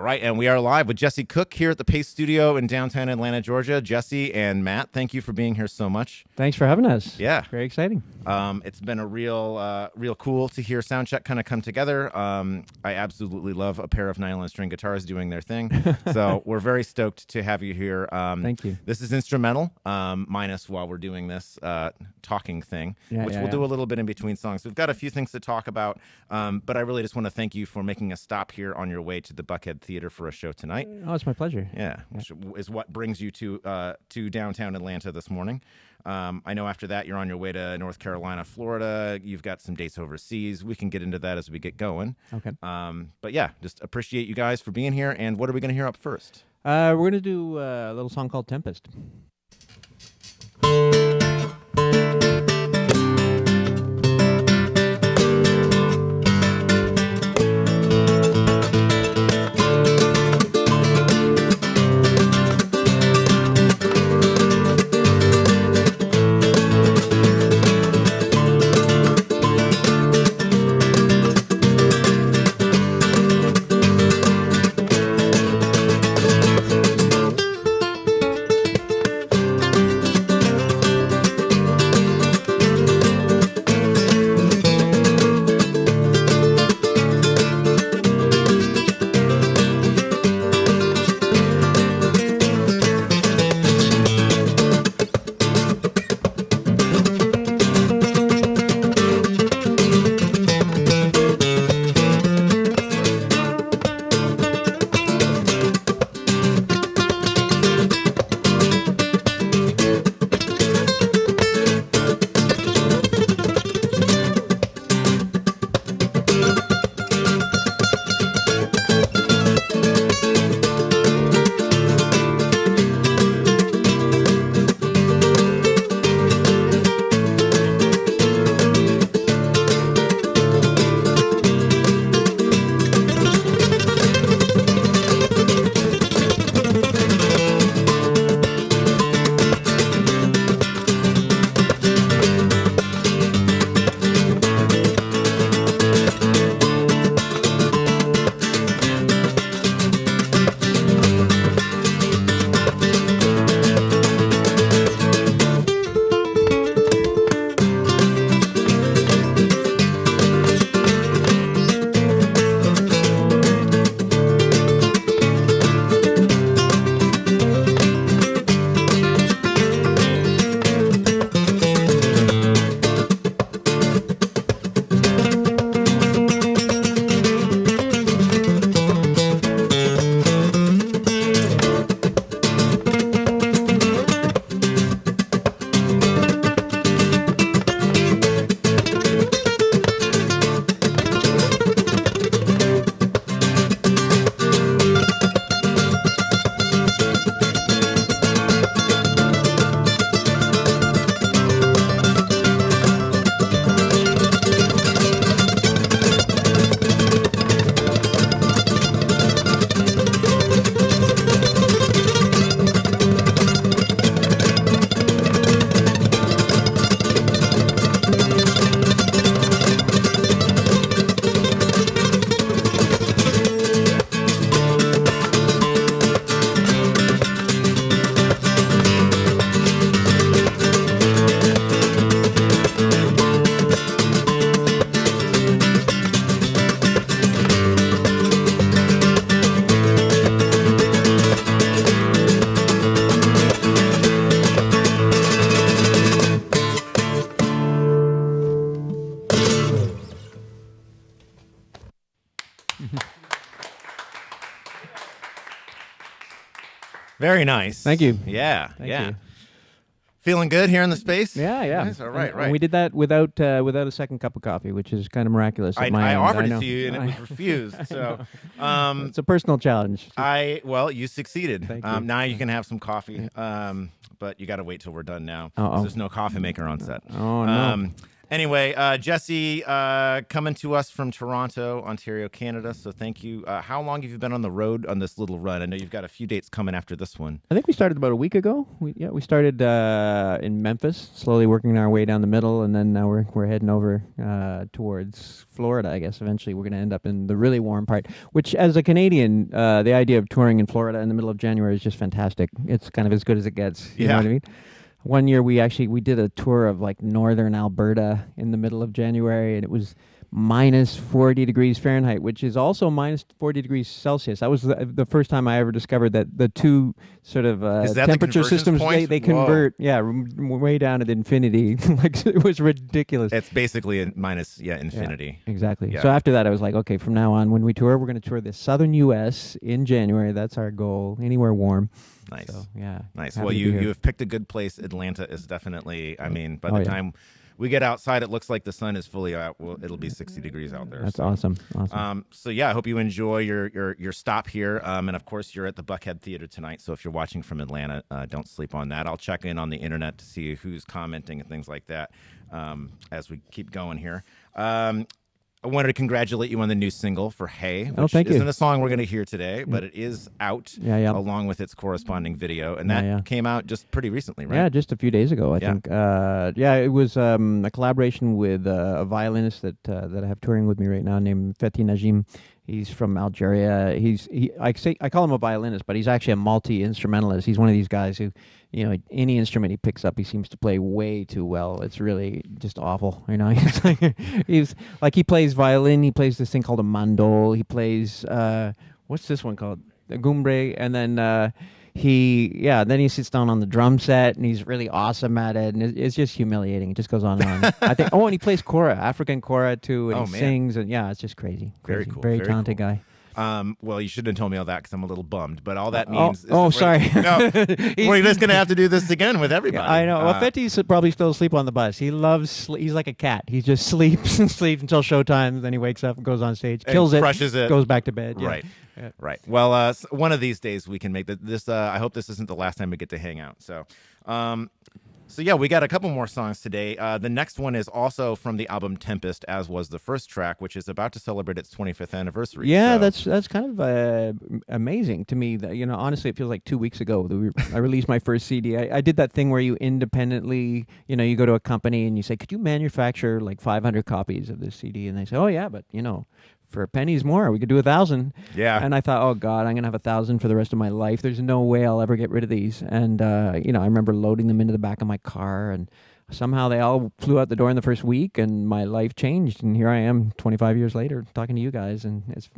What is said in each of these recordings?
right, and we are live with Jesse Cook here at the Pace Studio in downtown Atlanta, Georgia. Jesse and Matt, thank you for being here so much. Thanks for having us. Yeah. Very exciting. It's been a real cool to hear Soundcheck kind of come together. I absolutely love a pair of nylon string guitars doing their thing. So we're very stoked to have you here. Thank you. This is instrumental, minus while we're doing this talking thing, which we'll do a little bit in between songs. We've got a few things to talk about, but I really just want to thank you for making a stop here on your way to the Buckhead Theater for a show tonight. Oh, it's my pleasure. Yeah, which is what brings you to downtown Atlanta this morning. I know after that you're on your way to North Carolina, Florida. You've got some dates overseas. We can get into that as we get going. Okay. But yeah, just appreciate you guys for being here. And what are we going to hear up first? We're going to do a little song called Tempest. Very nice. Thank you. Yeah, Thank yeah. you. Feeling good here in the space? Yeah. Nice. All right, And right. we did that without a second cup of coffee, which is kind of miraculous. At my I end. offered it know. to you and it was refused. So, It's a personal challenge. well, you succeeded. Thank you. Now you can have some coffee. But you got to wait till we're done now. Uh-oh. There's no coffee maker on set. Oh, no. Anyway, Jesse, coming to us from Toronto, Ontario, Canada. So thank you. How long have you been on the road on this little run? I know you've got a few dates coming after this one. I think we started about a week ago. We started in Memphis, slowly working our way down the middle, and then now we're heading over towards Florida. I guess eventually we're going to end up in the really warm part. Which, as a Canadian, the idea of touring in Florida in the middle of January is just fantastic. It's kind of as good as it gets. You know what I mean? One year we did a tour of like northern Alberta in the middle of January, and it was minus 40 degrees Fahrenheit, which is also minus 40 degrees Celsius. That was the first time I ever discovered that the two sort of temperature systems, they convert, way down at infinity. Like, it was ridiculous. It's basically a minus, infinity. Yeah, exactly. Yeah. So after that, I was like, okay, from now on, when we tour, we're going to tour the southern U.S. in January. That's our goal, anywhere warm. Nice. So, nice. Well, you have picked a good place. Atlanta is definitely, I mean, by the time we get outside, it looks like the sun is fully out. Well, it'll be 60 degrees out there. That's awesome. So I hope you enjoy your stop here. And of course, you're at the Buckhead Theater tonight. So if you're watching from Atlanta, don't sleep on that. I'll check in on the internet to see who's commenting and things like that as we keep going here. I wanted to congratulate you on the new single for Hey, which isn't a song we're going to hear today, but it is out along with its corresponding video. And that came out just pretty recently, right? Yeah, just a few days ago, I think. It was a collaboration with a violinist that I have touring with me right now named Fethi Najim. He's from Algeria. I call him a violinist, but he's actually a multi-instrumentalist. He's one of these guys who, any instrument he picks up, he seems to play way too well. It's really just awful, he plays violin. He plays this thing called a mandol. He plays what's this one called? A gumbre, and then then he sits down on the drum set, and he's really awesome at it, and it's just humiliating. It just goes on and on. I think. Oh, and he plays kora, African kora too, and he sings, and it's just crazy. Very cool. Very talented guy. Well, you shouldn't have told me all that because I'm a little bummed. But all that means sorry. No, we're just going to have to do this again with everybody. Yeah, I know. Well, Fetty's probably still asleep on the bus. He loves. He's like a cat. He just sleeps and sleeps until showtime. Then he wakes up and goes on stage, kills it, crushes it, goes back to bed. Right. Yeah. Right. Well, one of these days we can make this. I hope this isn't the last time we get to hang out. So we got a couple more songs today. The next one is also from the album Tempest, as was the first track, which is about to celebrate its 25th anniversary. Yeah, that's kind of amazing to me. That honestly, it feels like 2 weeks ago that I released my first CD. I did that thing where you independently, you go to a company and you say, "Could you manufacture like 500 copies of this CD?" And they say, "Oh yeah, but for pennies more, we could do 1,000." Yeah. And I thought, oh God, I'm going to have 1,000 for the rest of my life. There's no way I'll ever get rid of these. And, I remember loading them into the back of my car, and somehow they all flew out the door in the first week, and my life changed. And here I am 25 years later talking to you guys, and it's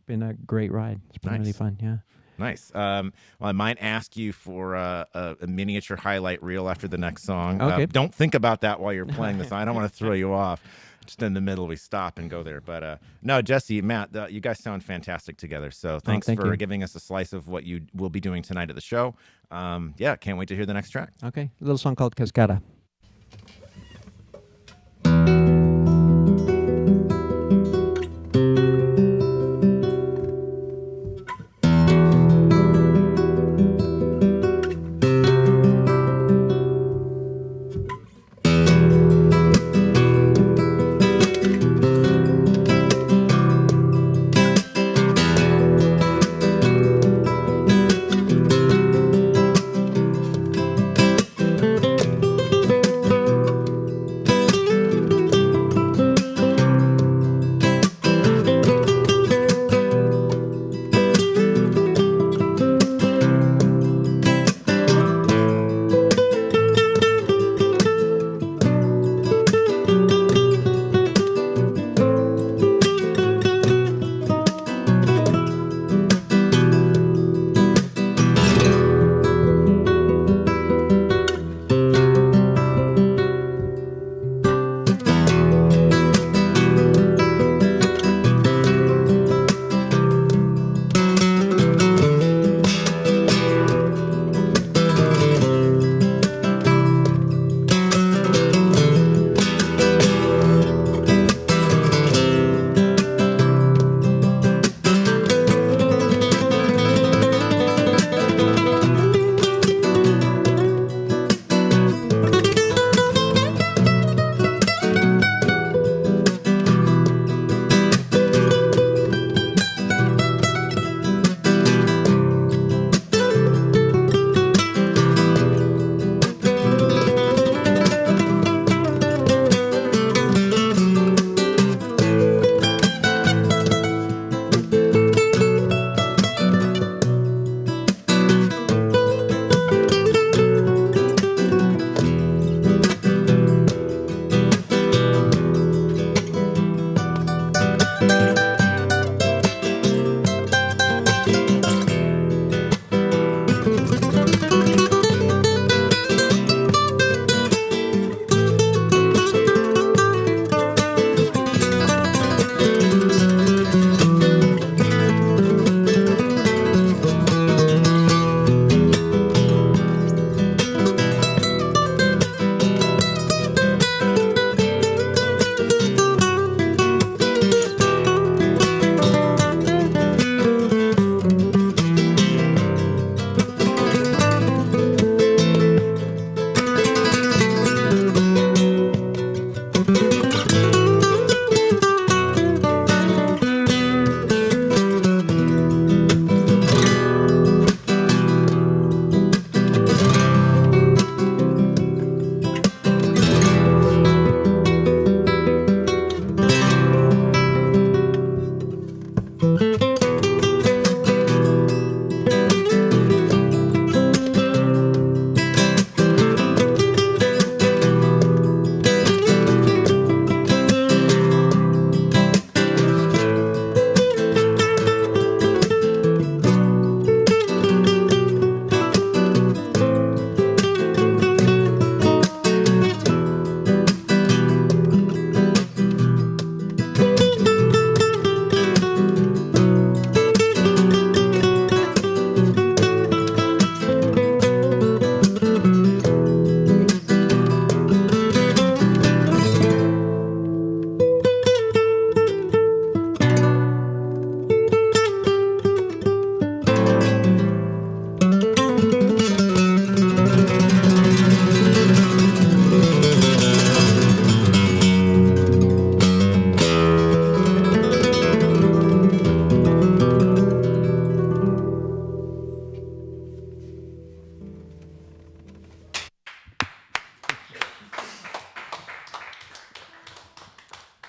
been a great ride. It's been really fun. Yeah. Nice. Well, I might ask you for a miniature highlight reel after the next song. Okay. Don't think about that while you're playing this. I don't want to throw you off. Just in the middle, we stop and go there. But no, Jesse, Matt, you guys sound fantastic together. So thanks for giving us a slice of what you will be doing tonight at the show. Can't wait to hear the next track. Okay. A little song called Cascada.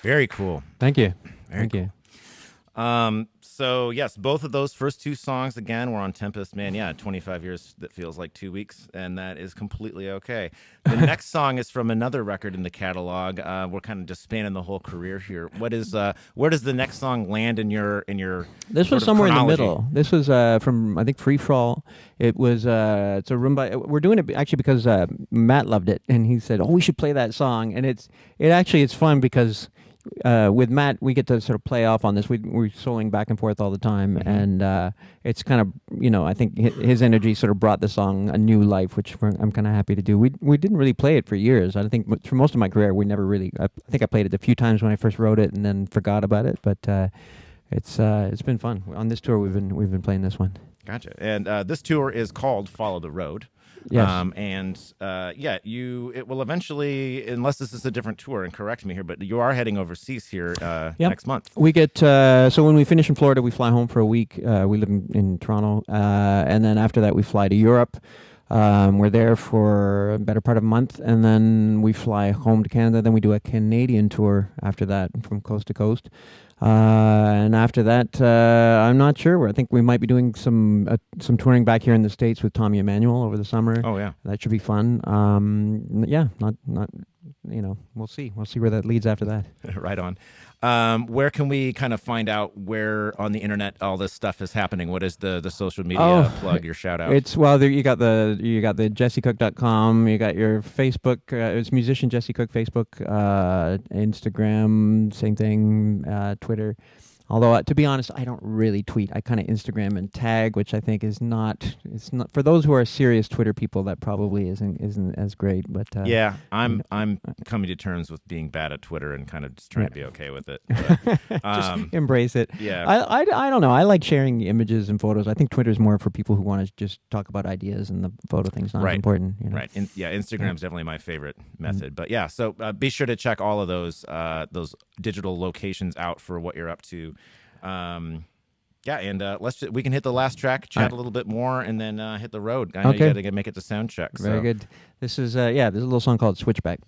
Very cool. Thank you. Very Thank you. So yes, both of those first two songs again were on Tempest. Man, yeah, 25 years, that feels like 2 weeks, and that is completely okay. The next song is from another record in the catalog. We're kind of just spanning the whole career here. What is where does the next song land in your This was somewhere in the middle. This was from, I think, Free Fall. It was it's a rumba. We're doing it actually because Matt loved it, and he said, "Oh, we should play that song." And it's fun because with Matt, we get to sort of play off on this. We're soloing back and forth all the time, and it's kind of, I think his energy sort of brought the song a new life, which I'm kind of happy to do. We didn't really play it for years. I think for most of my career, we never really. I think I played it a few times when I first wrote it, and then forgot about it. But it's been fun. On this tour, we've been playing this one. Gotcha. And this tour is called Follow the Road. Yes. It will eventually, unless this is a different tour, and correct me here, but you are heading overseas here next month. We get, so when we finish in Florida, we fly home for a week. We live in Toronto. And then after that, we fly to Europe. We're there for a better part of a month, and then we fly home to Canada. Then we do a Canadian tour after that, from coast to coast. And after that, I'm not sure. I think we might be doing some touring back here in the States with Tommy Emmanuel over the summer. Oh yeah, that should be fun. Not we'll see. We'll see where that leads after that. Right on. Where can we kind of find out where on the internet all this stuff is happening? What is the social media plug, your shout out? It's you got the jessecook.com, you got your Facebook, it's musician Jesse Cook Facebook, Instagram, same thing, Twitter. Although, to be honest, I don't really tweet. I kind of Instagram and tag, which I think it's not for those who are serious Twitter people. That probably isn't as great. But yeah, I'm coming to terms with being bad at Twitter and kind of just trying to be okay with it. But, just embrace it. Yeah, I don't know. I like sharing images and photos. I think Twitter's more for people who want to just talk about ideas, and the photo thing's not as important. Right. Instagram's definitely my favorite method. But yeah, so be sure to check all of those digital locations out for what you're up to. We can hit the last track, chat a little bit more, and then hit the road. I know you got to make it to sound check. Very good. This is there's a little song called Switchback.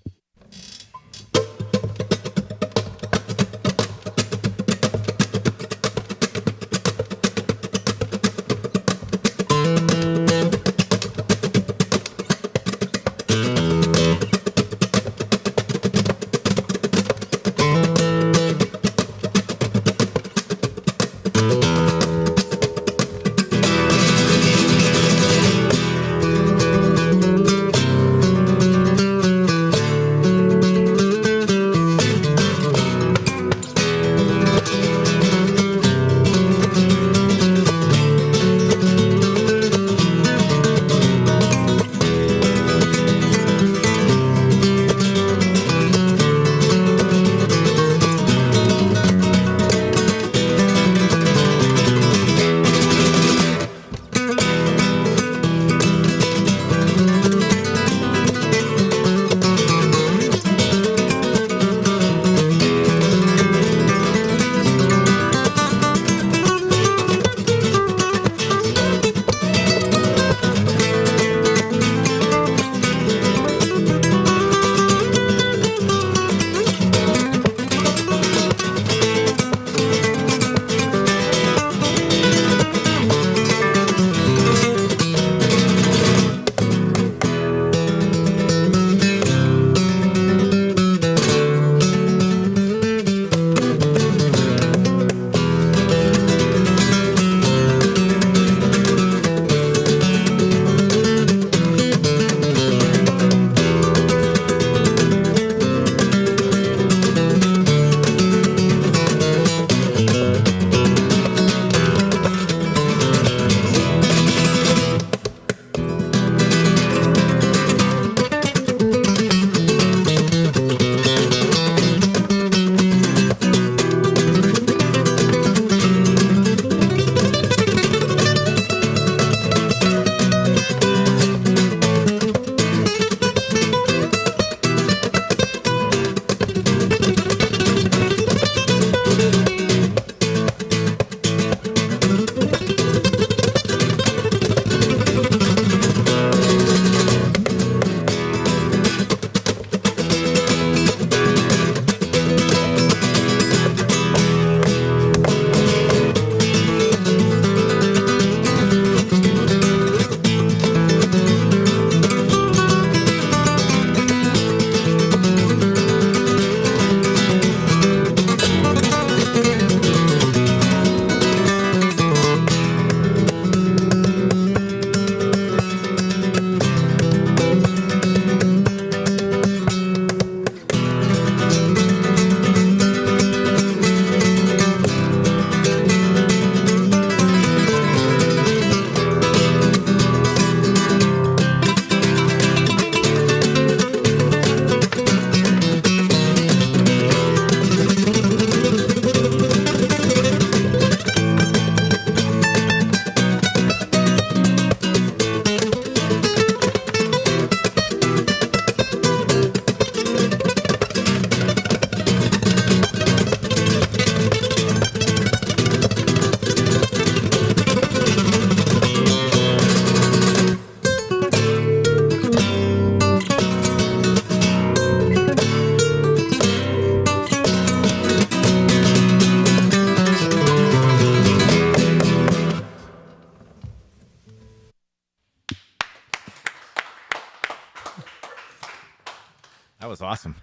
That was awesome.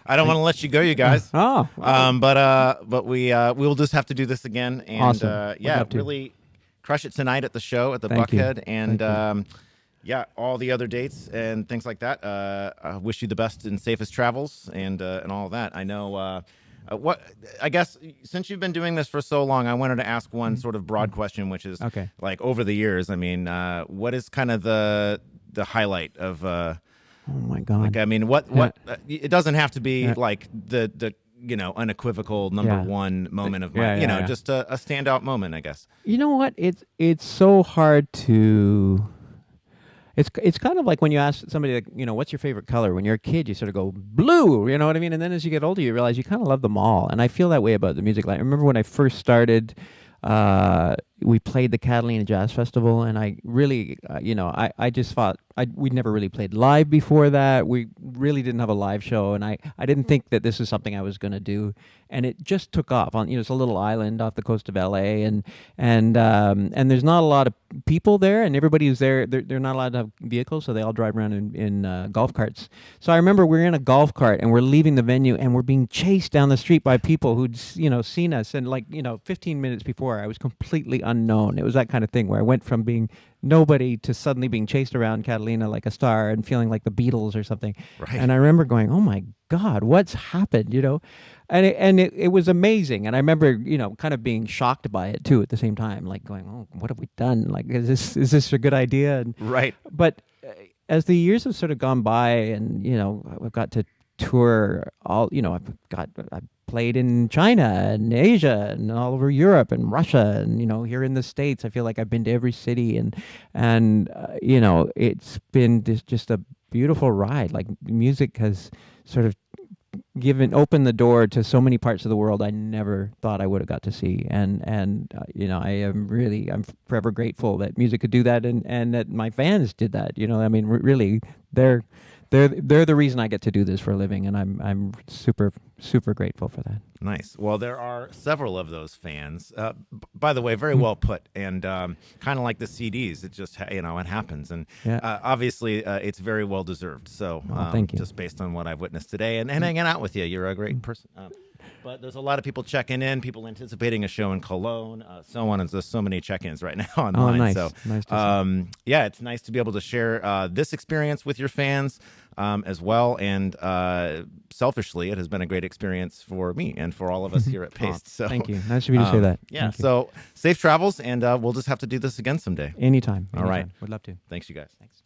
I don't want to let you go, you guys. Oh, wow. But we'll just have to do this again, and awesome. really crush it tonight at the show at the Thank Buckhead, you. and all the other dates and things like that. I wish you the best and safest travels and all that. I know. What I guess since you've been doing this for so long, I wanted to ask one sort of broad question, which is like over the years. I mean, what is kind of the highlight of? Oh my God! Like, I mean, what it doesn't have to be like the unequivocal number one moment of my just a standout moment, I guess. You know what? It's so hard to. It's kind of like when you ask somebody, like, what's your favorite color? When you're a kid, you sort of go blue, you know what I mean? And then as you get older, you realize you kind of love them all. And I feel that way about the music. Like, I remember when I first started, we played the Catalina Jazz Festival, and I really, I just thought we'd never really played live before that. We really didn't have a live show, and I didn't think that this is something I was going to do. And it just took off on, it's a little island off the coast of LA, and there's not a lot of people there, and everybody who's there, they're not allowed to have vehicles, so they all drive around in golf carts. So I remember we're in a golf cart, and we're leaving the venue, and we're being chased down the street by people who'd, seen us, and 15 minutes before, I was completely unknown. It was that kind of thing where I went from being nobody to suddenly being chased around Catalina like a star and feeling like the Beatles or something. Right. And I remember going, oh my God, what's happened, And it was amazing. And I remember, kind of being shocked by it too at the same time, like going, oh, what have we done? Like, is this a good idea? And, right. But as the years have sort of gone by, and, I've got to tour all, I've played in China and Asia and all over Europe and Russia, and here in the States, I feel like I've been to every city, and it's been just a beautiful ride. Like, music has sort of opened the door to so many parts of the world I never thought I would have got to see, and I'm forever grateful that music could do that, and that my fans did that. I mean, really, they're the reason I get to do this for a living, and I'm super, super grateful for that. Nice. Well, there are several of those fans. By the way, very well put, and kind of like the CDs. It just it happens, and obviously it's very well deserved. So thank you. Just based on what I've witnessed today and hanging out with you, you're a great person. But there's a lot of people checking in, people anticipating a show in Cologne, so on, and there's so many check-ins right now online. Oh, nice. So, nice to see. It's nice to be able to share this experience with your fans as well. And selfishly, it has been a great experience for me and for all of us here at Paste. So, thank you. Nice of you to say that. Yeah. So safe travels, and we'll just have to do this again someday. Anytime. All right. Would love to. Thanks, you guys. Thanks.